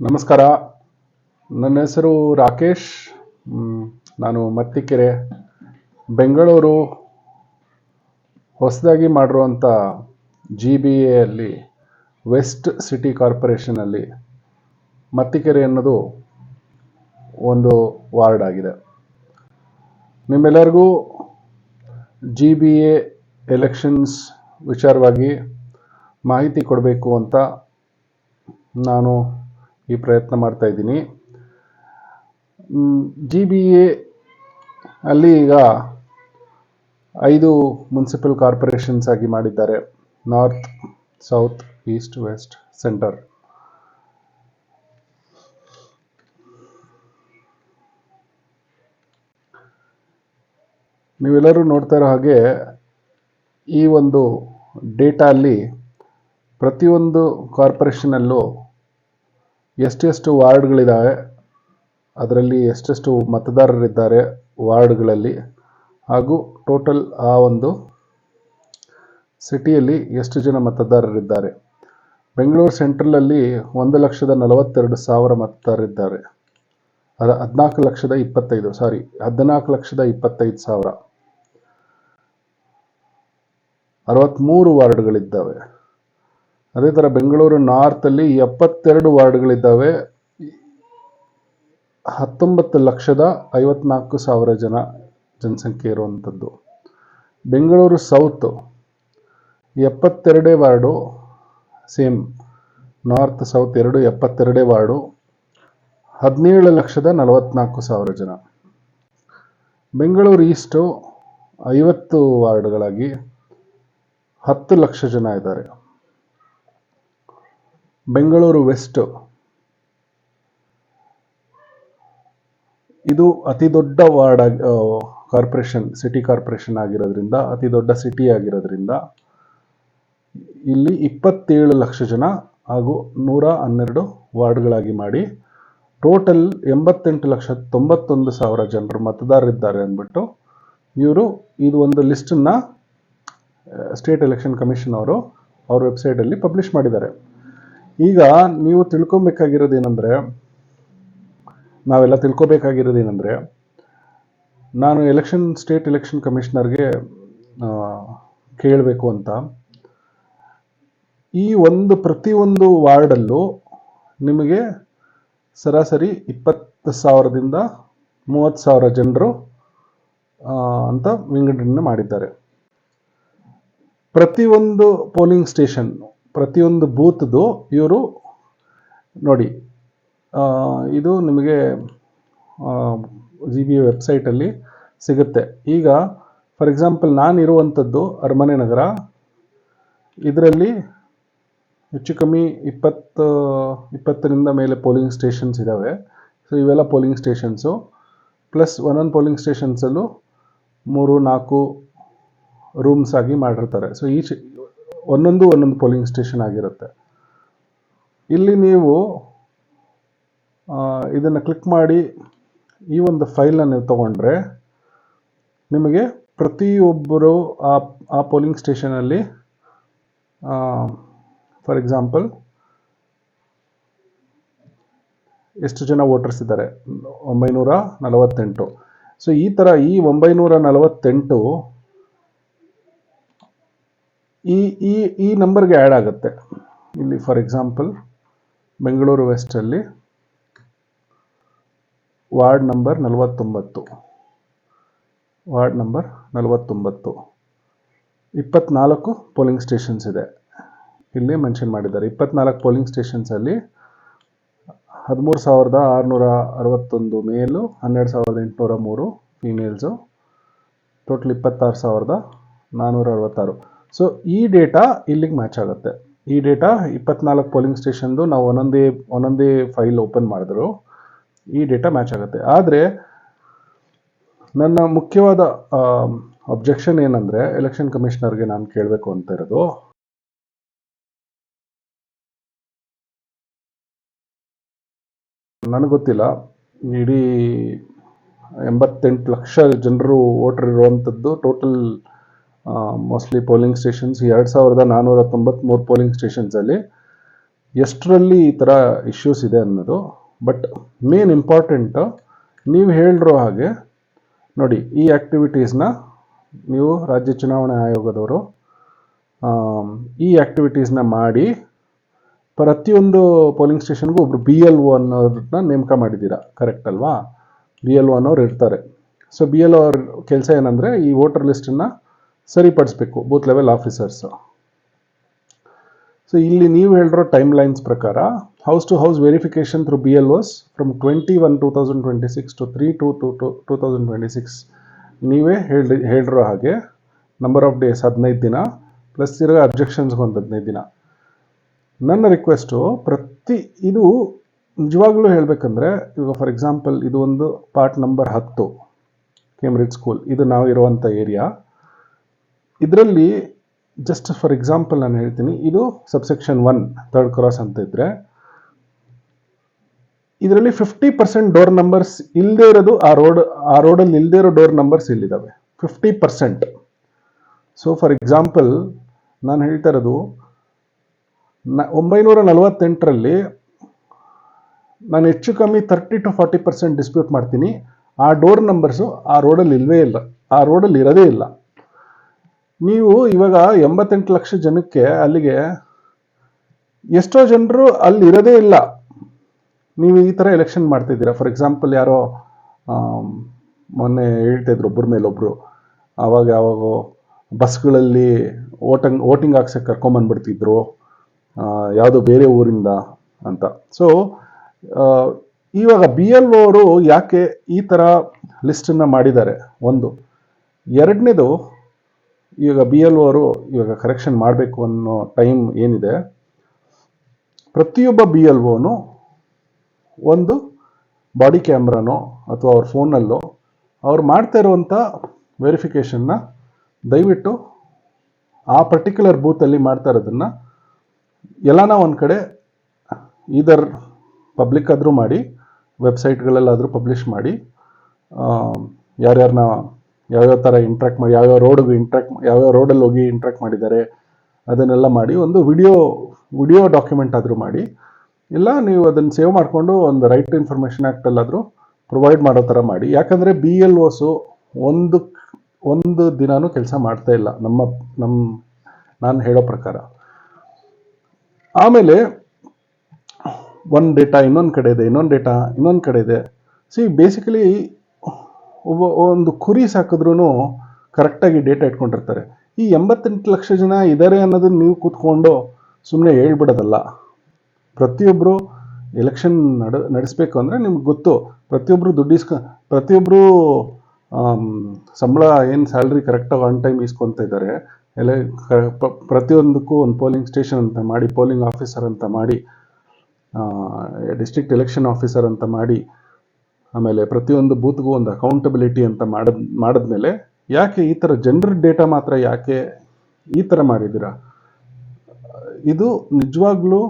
ನಮಸ್ಕಾರ. ನನ್ನ ಹೆಸರು ರಾಕೇಶ್. ನಾನು ಮತ್ತಿಕೆರೆ, ಬೆಂಗಳೂರು ಹೊಸದಾಗಿ ಮಾಡಿರುವಂಥ GBA ಅಲ್ಲಿ ವೆಸ್ಟ್ ಸಿಟಿ ಕಾರ್ಪೊರೇಷನಲ್ಲಿ ಮತ್ತಿಕೆರೆ ಅನ್ನೋದು ಒಂದು ವಾರ್ಡ್ ಆಗಿದೆ. ನಿಮ್ಮೆಲ್ಲರಿಗೂ GBA ಎಲೆಕ್ಷನ್ಸ್ ವಿಚಾರವಾಗಿ ಮಾಹಿತಿ ಕೊಡಬೇಕು ಅಂತ ನಾನು ಈ ಪ್ರಯತ್ನ ಮಾಡ್ತಾ ಇದ್ದೀನಿ. GBA ಅಲ್ಲಿ ಈಗ 5 ಮುನ್ಸಿಪಲ್ ಕಾರ್ಪೊರೇಷನ್ಸ್ ಆಗಿ ಮಾಡಿದ್ದಾರೆ: north, south, east, west, centre. ನೀವೆಲ್ಲರೂ ನೋಡ್ತಾ ಇರೋ ಹಾಗೆ ಈ ಒಂದು ಡೇಟಾ ಅಲ್ಲಿ ಪ್ರತಿಯೊಂದು ಕಾರ್ಪೊರೇಷನಲ್ಲೂ ಎಷ್ಟೆಷ್ಟು ವಾರ್ಡ್ಗಳಿದ್ದಾವೆ, ಅದರಲ್ಲಿ ಎಷ್ಟೆಷ್ಟು ಮತದಾರರಿದ್ದಾರೆ ವಾರ್ಡ್ಗಳಲ್ಲಿ, ಹಾಗೂ ಟೋಟಲ್ ಆ ಒಂದು ಸಿಟಿಯಲ್ಲಿ ಎಷ್ಟು ಜನ ಮತದಾರರಿದ್ದಾರೆ. ಬೆಂಗಳೂರು ಸೆಂಟ್ರಲಲ್ಲಿ 1,42,000 ಮತದಾರರಿದ್ದಾರೆ. 14,25,000 63 ವಾರ್ಡ್ಗಳಿದ್ದಾವೆ. ಅದೇ ಥರ ಬೆಂಗಳೂರು ನಾರ್ತಲ್ಲಿ 72 ವಾರ್ಡ್ಗಳಿದ್ದಾವೆ. 19,54,000 ಜನಸಂಖ್ಯೆ ಇರುವಂಥದ್ದು. Bengaluru south 72 ward, same north south 72 ward, 17,44,000 ಜನ. ಬೆಂಗಳೂರು ಈಸ್ಟು 50 ವಾರ್ಡ್ಗಳಾಗಿ 10 ಲಕ್ಷ ಜನ ಇದ್ದಾರೆ. ಬೆಂಗಳೂರು ವೆಸ್ಟ್ ಇದು ಅತಿ ದೊಡ್ಡ ವಾರ್ಡ್ ಕಾರ್ಪೊರೇಷನ್, ಸಿಟಿ ಕಾರ್ಪೊರೇಷನ್ ಆಗಿರೋದ್ರಿಂದ, ಅತಿ ದೊಡ್ಡ ಸಿಟಿ ಆಗಿರೋದ್ರಿಂದ ಇಲ್ಲಿ 27 ಲಕ್ಷ ಜನ ಹಾಗೂ 112 ವಾರ್ಡ್ಗಳಾಗಿ ಮಾಡಿ ಟೋಟಲ್ 88,91,000 ಜನರು ಮತದಾರರಿದ್ದಾರೆ ಅಂದ್ಬಿಟ್ಟು ಇವರು ಇದು ಒಂದು ಲಿಸ್ಟನ್ನು ಸ್ಟೇಟ್ ಎಲೆಕ್ಷನ್ ಕಮಿಷನ್ ಅವರು ಅವ್ರ ವೆಬ್ಸೈಟಲ್ಲಿ ಪಬ್ಲಿಷ್ ಮಾಡಿದ್ದಾರೆ. ಈಗ ನೀವು ನಾವೆಲ್ಲ ತಿಳ್ಕೊಬೇಕಾಗಿರೋದೇನೆಂದರೆ, ನಾನು ಸ್ಟೇಟ್ ಎಲೆಕ್ಷನ್ ಕಮಿಷನರ್ಗೆ ಕೇಳಬೇಕು ಅಂತ, ಈ ಪ್ರತಿಯೊಂದು ವಾರ್ಡಲ್ಲೂ ನಿಮಗೆ ಸರಾಸರಿ 20,000ದಿಂದ 30,000 ಜನರು ಅಂತ ವಿಂಗಡಣೆ ಮಾಡಿದ್ದಾರೆ. ಪ್ರತಿಯೊಂದು ಪೋಲಿಂಗ್ ಸ್ಟೇಷನ್, ಪ್ರತಿಯೊಂದು ಬೂತ್ದು ಇವರು ನೋಡಿ, ಇದು ನಿಮಗೆ GBA ವೆಬ್ಸೈಟಲ್ಲಿ ಸಿಗುತ್ತೆ. ಈಗ ಫಾರ್ ಎಕ್ಸಾಂಪಲ್ ನಾನಿರುವಂಥದ್ದು ಅರಮನೆ ನಗರ. ಇದರಲ್ಲಿ ಹೆಚ್ಚು ಕಮ್ಮಿ 20ರಿಂದ ಮೇಲೆ ಪೋಲಿಂಗ್ ಸ್ಟೇಷನ್ಸ್ ಇದ್ದಾವೆ. ಸೊ ಇವೆಲ್ಲ ಪೋಲಿಂಗ್ ಸ್ಟೇಷನ್ಸು ಪ್ಲಸ್ ಒಂದೊಂದು ಪೋಲಿಂಗ್ ಸ್ಟೇಷನ್ಸಲ್ಲೂ 3-4 ರೂಮ್ಸ್ ಆಗಿ ಮಾಡಿರ್ತಾರೆ. ಸೊ ಒಂದೊಂದು ಪೋಲಿಂಗ್ ಸ್ಟೇಷನ್ ಆಗಿರುತ್ತೆ. ಇಲ್ಲಿ ನೀವು ಇದನ್ನು ಕ್ಲಿಕ್ ಮಾಡಿ ಈ ಒಂದು ಫೈಲನ್ನು ನೀವು ತಗೊಂಡ್ರೆ ನಿಮಗೆ ಪ್ರತಿಯೊಬ್ಬರು ಆ ಪೋಲಿಂಗ್ ಸ್ಟೇಷನಲ್ಲಿ ಫಾರ್ ಎಕ್ಸಾಂಪಲ್ ಎಷ್ಟು ಜನ ವೋಟರ್ಸ್ ಇದ್ದಾರೆ, 948. ಸೊ ಈ ಥರ ಈ 948 ಈ ನಂಬರ್ಗೆ ಆ್ಯಡ್ ಆಗುತ್ತೆ. ಇಲ್ಲಿ ಫಾರ್ ಎಕ್ಸಾಂಪಲ್ ಬೆಂಗಳೂರು ವೆಸ್ಟಲ್ಲಿ ವಾರ್ಡ್ ನಂಬರ್ 49, 24 ಪೋಲಿಂಗ್ ಸ್ಟೇಷನ್ಸ್ ಇದೆ. ಇಲ್ಲಿ ಮೆನ್ಷನ್ ಮಾಡಿದ್ದಾರೆ 24 ಪೋಲಿಂಗ್ ಸ್ಟೇಷನ್ಸಲ್ಲಿ 13,661 ಮೇಲು, 12,803 ಫೀಮೇಲ್ಸು, ಟೋಟಲ್ 26,466. ಸೊ ಈ ಡೇಟಾ ಇಲ್ಲಿಗೆ ಮ್ಯಾಚ್ ಆಗುತ್ತೆ. ಈ ಡೇಟಾ 24 ಪೋಲಿಂಗ್ ಸ್ಟೇಷನ್ದು ನಾವು ಒಂದೊಂದೇ ಫೈಲ್ ಓಪನ್ ಮಾಡಿದ್ರು ಈ ಡೇಟಾ ಮ್ಯಾಚ್ ಆಗುತ್ತೆ. ಆದರೆ ನನ್ನ ಮುಖ್ಯವಾದ ಅಬ್ಜೆಕ್ಷನ್ ಏನಂದರೆ, ಎಲೆಕ್ಷನ್ ಕಮಿಷನರ್ಗೆ ನಾನು ಕೇಳಬೇಕು ಅಂತ ಇರೋದು, ನನಗೆ ಗೊತ್ತಿಲ್ಲ, ಇಡೀ 88 ಲಕ್ಷ ಜನರು ವೋಟರ್ ಇರುವಂಥದ್ದು total mostly polling stations 2,493 polling ಸ್ಟೇಷನ್ಸಲ್ಲಿ ಎಷ್ಟರಲ್ಲಿ ಈ ಥರ ಇಶ್ಯೂಸ್ ಇದೆ ಅನ್ನೋದು. ಬಟ್ ಮೇನ್ ಇಂಪಾರ್ಟೆಂಟು ನೀವು ಹೇಳಿರೋ ಹಾಗೆ ನೋಡಿ, ಈ ಆ್ಯಕ್ಟಿವಿಟೀಸ್ನ ನೀವು ರಾಜ್ಯ ಚುನಾವಣಾ ಆಯೋಗದವರು ಈ ಆ್ಯಕ್ಟಿವಿಟೀಸ್ನ ಮಾಡಿ ಪ್ರತಿಯೊಂದು ಪೋಲಿಂಗ್ ಸ್ಟೇಷನ್ಗೂ ಒಬ್ರು BLO ಅನ್ನೋದನ್ನ ನೇಮಕ ಮಾಡಿದ್ದೀರಾ, ಕರೆಕ್ಟ್ ಅಲ್ವಾ? BLO ಅನ್ನೋರು ಇರ್ತಾರೆ. ಸೊ BLO ಅವ್ರ ಕೆಲಸ ಏನಂದರೆ ಈ ವೋಟರ್ ಲಿಸ್ಟನ್ನು ಸರಿಪಡಿಸ್ಬೇಕು, ಬೂತ್ ಲೆವೆಲ್ ಆಫೀಸರ್ಸು. ಸೊ ಇಲ್ಲಿ ನೀವು ಹೇಳಿರೋ ಟೈಮ್ ಲೈನ್ಸ್ ಪ್ರಕಾರ house to house verification through BLOs from 21/2026 to 3/2/2026 ನೀವೇ ಹೇಳಿರೋ ಹಾಗೆ ನಂಬರ್ ಆಫ್ ಡೇಸ್ 15 ದಿನ ಪ್ಲಸ್ ತಿರ್ಗ ಅಬ್ಜೆಕ್ಷನ್ಸ್ಗೆ ಒಂದು 15 ದಿನ. ನನ್ನ ರಿಕ್ವೆಸ್ಟು ಇದು ನಿಜವಾಗ್ಲೂ ಹೇಳಬೇಕಂದ್ರೆ, ಇವಾಗ ಫಾರ್ ಎಕ್ಸಾಂಪಲ್ ಇದು ಒಂದು ಪಾರ್ಟ್ ನಂಬರ್ 10 ಕೇಂಬ್ರಿಡ್ಜ್ ಸ್ಕೂಲ್, ಇದು ನಾವು ಇರುವಂಥ ಏರಿಯಾ. ಇದರಲ್ಲಿ ಜಸ್ಟ್ ಫಾರ್ ಎಕ್ಸಾಂಪಲ್ ನಾನು ಹೇಳ್ತೀನಿ, ಇದು ಸಬ್ಸೆಕ್ಷನ್ 1 ಥರ್ಡ್ ಕ್ರಾಸ್ ಅಂತ ಇದ್ದರೆ ಇದರಲ್ಲಿ 50% ಡೋರ್ ನಂಬರ್ಸ್ ಇಲ್ಲದೆ ಇರೋದು ಆ ರೋಡಲ್ಲಿ ಇಲ್ಲದೆ ಇರೋ ಡೋರ್ ನಂಬರ್ಸ್ ಇಲ್ಲಿದ್ದಾವೆ 50%. ಸೊ ಫಾರ್ ಎಕ್ಸಾಂಪಲ್ ನಾನು ಹೇಳ್ತಾ ಇರೋದು 948ರಲ್ಲಿ ನಾನು ಹೆಚ್ಚು ಕಮ್ಮಿ 30 to 40% ಡಿಸ್ಪ್ಯೂಟ್ ಮಾಡ್ತೀನಿ. ಆ ಡೋರ್ ನಂಬರ್ಸು ಆ ರೋಡಲ್ಲಿ ಇಲ್ಲವೇ ಇಲ್ಲ, ಆ ರೋಡಲ್ಲಿ ಇರೋದೇ ಇಲ್ಲ. ನೀವು ಇವಾಗ 88 ಲಕ್ಷ ಜನಕ್ಕೆ ಅಲ್ಲಿಗೆ ಎಷ್ಟೋ ಜನರು ಅಲ್ಲಿ ಇರೋದೇ ಇಲ್ಲ. ನೀವು ಈ ಥರ ಎಲೆಕ್ಷನ್ ಮಾಡ್ತಿದ್ದೀರಾ. ಫಾರ್ ಎಕ್ಸಾಂಪಲ್ ಯಾರೋ ಮೊನ್ನೆ ಹೇಳ್ತಾಯಿದ್ರು ಒಬ್ಬರ ಮೇಲೊಬ್ಬರು, ಆವಾಗ ಬಸ್ಗಳಲ್ಲಿ ವೋಟಿಂಗ್ ಹಾಕ್ಸಕ್ಕೆ ಕರ್ಕೊಂಬಂದ್ಬಿಡ್ತಿದ್ರು ಯಾವುದೋ ಬೇರೆ ಊರಿಂದ ಅಂತ. ಸೊ ಇವಾಗ BLO ಅವರು ಯಾಕೆ ಈ ಥರ ಲಿಸ್ಟನ್ನು ಮಾಡಿದ್ದಾರೆ ಒಂದು. ಎರಡನೇದು, ಇವಾಗ BLO ಅವರು ಇವಾಗ ಕರೆಕ್ಷನ್ ಮಾಡಬೇಕು ಅನ್ನೋ ಟೈಮ್ ಏನಿದೆ, ಪ್ರತಿಯೊಬ್ಬ BLOನು ಒಂದು ಬಾಡಿ ಕ್ಯಾಮ್ರಾನೋ ಅಥವಾ ಅವ್ರ ಫೋನಲ್ಲೋ ಅವ್ರು ಮಾಡ್ತಾ ಇರುವಂಥ ವೆರಿಫಿಕೇಷನ್ನ ದಯವಿಟ್ಟು ಆ ಪರ್ಟಿಕ್ಯುಲರ್ ಬೂತಲ್ಲಿ ಮಾಡ್ತಾ ಇರೋದನ್ನು ಎಲ್ಲಾನ ಒಂದು ಕಡೆ ಇದರ್ ಪಬ್ಲಿಕ್ ಆದರೂ ಮಾಡಿ, ವೆಬ್ಸೈಟ್ಗಳಲ್ಲಾದರೂ ಪಬ್ಲಿಷ್ ಮಾಡಿ, ಯಾರ್ಯಾರನ್ನ ಯಾವ್ಯಾವ ಥರ ಇಂಟ್ರ್ಯಾಕ್ಟ್ ಮಾಡಿ, ಯಾವ್ಯಾವ ರೋಡಲ್ಲಿ ಹೋಗಿ ಇಂಟ್ರ್ಯಾಕ್ಟ್ ಮಾಡಿದ್ದಾರೆ ಅದನ್ನೆಲ್ಲ ಮಾಡಿ ಒಂದು ವಿಡಿಯೋ ಡಾಕ್ಯುಮೆಂಟ್ ಆದರೂ ಮಾಡಿ, ಇಲ್ಲ ನೀವು ಅದನ್ನು ಸೇವ್ ಮಾಡಿಕೊಂಡು ಒಂದು ರೈಟ್ ಟು ಇನ್ಫಾರ್ಮೇಷನ್ ಆ್ಯಕ್ಟಲ್ಲಾದರೂ ಪ್ರೊವೈಡ್ ಮಾಡೋ ಥರ ಮಾಡಿ. ಯಾಕಂದರೆ BLOಸು ಒಂದು ದಿನಾನೂ ಕೆಲಸ ಮಾಡ್ತಾ ಇಲ್ಲ ನಾನು ಹೇಳೋ ಪ್ರಕಾರ. ಆಮೇಲೆ ಒಂದು ಡೇಟಾ ಇನ್ನೊಂದು ಕಡೆ ಇದೆ, ಇನ್ನೊಂದು ಕಡೆ ಇದೆ. ಬೇಸಿಕಲಿ ಒಂದು ಕುರಿ ಸಾಕಿದ್ರೂ ಕರೆಕ್ಟಾಗಿ ಡೇಟಾ ಇಟ್ಕೊಂಡಿರ್ತಾರೆ. ಈ 88 ಲಕ್ಷ ಜನ ಇದ್ದಾರೆ ಅನ್ನೋದನ್ನು ನೀವು ಕೂತ್ಕೊಂಡು ಸುಮ್ಮನೆ ಹೇಳ್ಬಿಡೋದಲ್ಲ. ಪ್ರತಿಯೊಬ್ಬರು ಎಲೆಕ್ಷನ್ ನಡೆಸಬೇಕು ಅಂದರೆ ನಿಮ್ಗೆ ಗೊತ್ತು, ಪ್ರತಿಯೊಬ್ಬರು ಸಂಬಳ ಏನು ಸ್ಯಾಲ್ರಿ ಕರೆಕ್ಟಾಗಿ ಆನ್ ಟೈಮ್ ಇಸ್ಕೊತಾ ಇದ್ದಾರೆ. ಪ್ರತಿಯೊಂದಕ್ಕೂ ಒಂದು ಪೋಲಿಂಗ್ ಸ್ಟೇಷನ್ ಅಂತ ಮಾಡಿ, ಪೋಲಿಂಗ್ ಆಫೀಸರ್ ಅಂತ ಮಾಡಿ, ಡಿಸ್ಟ್ರಿಕ್ಟ್ ಎಲೆಕ್ಷನ್ ಆಫೀಸರ್ ಅಂತ ಮಾಡಿ, ಆಮೇಲೆ ಪ್ರತಿಯೊಂದು ಬೂತ್ಗೂ ಒಂದು ಅಕೌಂಟಬಿಲಿಟಿ ಅಂತ ಮಾಡಿದ್ಮೇಲೆ ಯಾಕೆ ಈ ಥರ ಜನರ ಡೇಟಾ ಮಾತ್ರ ಯಾಕೆ ಈ ಥರ ಮಾಡಿದ್ದೀರಾ? ಇದು ನಿಜವಾಗ್ಲೂ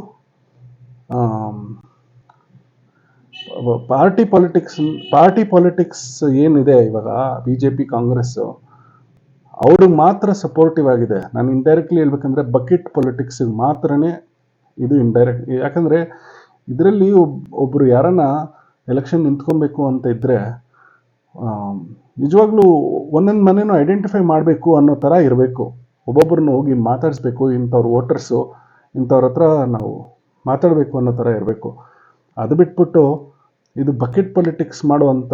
ಪಾರ್ಟಿ ಪಾಲಿಟಿಕ್ಸ್ ಏನಿದೆ ಇವಾಗ BJP ಕಾಂಗ್ರೆಸ್ಸು, ಅವ್ರಿಗೆ ಮಾತ್ರ ಸಪೋರ್ಟಿವ್ ಆಗಿದೆ. ನಾನು ಇಂಡೈರೆಕ್ಟ್ಲಿ ಹೇಳ್ಬೇಕಂದ್ರೆ ಬಕೆಟ್ ಪೊಲಿಟಿಕ್ಸಿಗೆ ಮಾತ್ರನೇ ಇದು ಇಂಡೈರೆಕ್ಟ್. ಯಾಕಂದರೆ ಇದರಲ್ಲಿ ಒಬ್ಬರು ಯಾರನ್ನ ಎಲೆಕ್ಷನ್ ನಿಂತ್ಕೊಬೇಕು ಅಂತ ಇದ್ದರೆ ನಿಜವಾಗ್ಲೂ ಒಂದೊಂದು ಮನೆಯೂ ಐಡೆಂಟಿಫೈ ಮಾಡಬೇಕು ಅನ್ನೋ ಥರ ಇರಬೇಕು. ಒಬ್ಬೊಬ್ಬರನ್ನ ಹೋಗಿ ಮಾತಾಡಿಸ್ಬೇಕು, ಇಂಥವ್ರು ವೋಟರ್ಸು, ಇಂಥವ್ರ ಹತ್ರ ನಾವು ಮಾತಾಡಬೇಕು ಅನ್ನೋ ಥರ ಇರಬೇಕು. ಅದು ಬಿಟ್ಬಿಟ್ಟು ಇದು ಬಕೆಟ್ ಪೊಲಿಟಿಕ್ಸ್ ಮಾಡುವಂಥ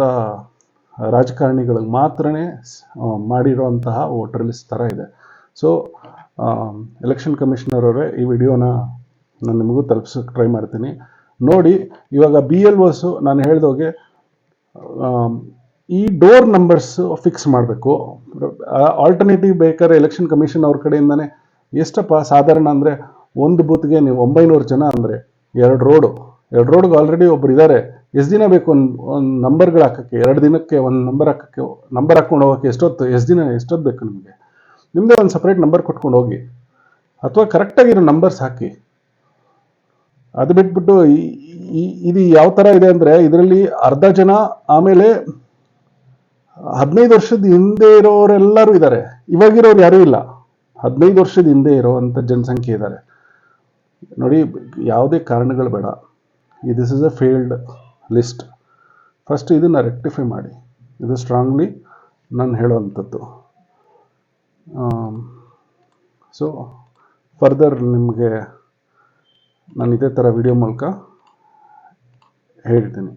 ರಾಜಕಾರಣಿಗಳಿಗೆ ಮಾತ್ರನೇ ಮಾಡಿರೋಂತಹ ವೋಟರ್ ಲಿಸ್ಟ್ ಥರ ಇದೆ. ಸೊ ಎಲೆಕ್ಷನ್ ಕಮಿಷನರ್ ಅವರೇ, ಈ ವಿಡಿಯೋನ ನಾನು ನಿಮಗೂ ತಲುಪಿಸೋಕ್ಕೆ ಟ್ರೈ ಮಾಡ್ತೀನಿ. ನೋಡಿ, ಇವಾಗ BLOಸು ನಾನು ಹೇಳ್ದೋಗೆ ಈ ಡೋರ್ ನಂಬರ್ಸ್ ಫಿಕ್ಸ್ ಮಾಡಬೇಕು. ಆಲ್ಟರ್ನೇಟಿವ್ ಬೇಕಾದ್ರೆ ಎಲೆಕ್ಷನ್ ಕಮಿಷನ್ ಅವ್ರ ಕಡೆಯಿಂದನೇ ಎಷ್ಟಪ್ಪ ಸಾಧಾರಣ ಅಂದರೆ ಒಂದು ಬೂತ್ಗೆ ನೀವು 900 ಜನ ಅಂದರೆ 2 ರೋಡ್ಗೆ ಆಲ್ರೆಡಿ ಒಬ್ರು ಇದ್ದಾರೆ. ಎಷ್ಟು ದಿನ ಬೇಕು ಒಂದು ನಂಬರ್ಗಳು ಹಾಕೋಕ್ಕೆ? 2 ದಿನಕ್ಕೆ ಒಂದು ನಂಬರ್ ಹಾಕ್ಕೊಂಡು ಹೋಗೋಕ್ಕೆ ಎಷ್ಟೊತ್ತು ಬೇಕು ನಿಮಗೆ? ನಿಮ್ಮದೇ ಒಂದು ಸಪ್ರೇಟ್ ನಂಬರ್ ಕೊಟ್ಕೊಂಡು ಹೋಗಿ, ಅಥವಾ ಕರೆಕ್ಟಾಗಿರೋ ನಂಬರ್ಸ್ ಹಾಕಿ. ಅದು ಬಿಟ್ಬಿಟ್ಟು ಇದು ಯಾವ ಥರ ಇದೆ ಅಂದರೆ ಇದರಲ್ಲಿ ಅರ್ಧ ಜನ, ಆಮೇಲೆ 15 ವರ್ಷದ ಹಿಂದೆ ಇರೋರೆಲ್ಲರೂ ಇದ್ದಾರೆ, ಇವಾಗಿರೋರು ಯಾರೂ ಇಲ್ಲ. 15 ವರ್ಷದ ಹಿಂದೆ ಇರೋವಂಥ ಜನಸಂಖ್ಯೆ ಇದ್ದಾರೆ. ನೋಡಿ, ಯಾವುದೇ ಕಾರಣಗಳು ಬೇಡ. This is a failed list. First ಇದನ್ನು ರೆಕ್ಟಿಫೈ ಮಾಡಿ. ಇದು ಸ್ಟ್ರಾಂಗ್ಲಿ ನಾನು ಹೇಳೋವಂಥದ್ದು. ಸೊ ಫರ್ದರ್ ನಿಮಗೆ ನಾನು ಇದೇ ಥರ ವಿಡಿಯೋ ಮೂಲಕ ಹೇಳ್ತೀನಿ.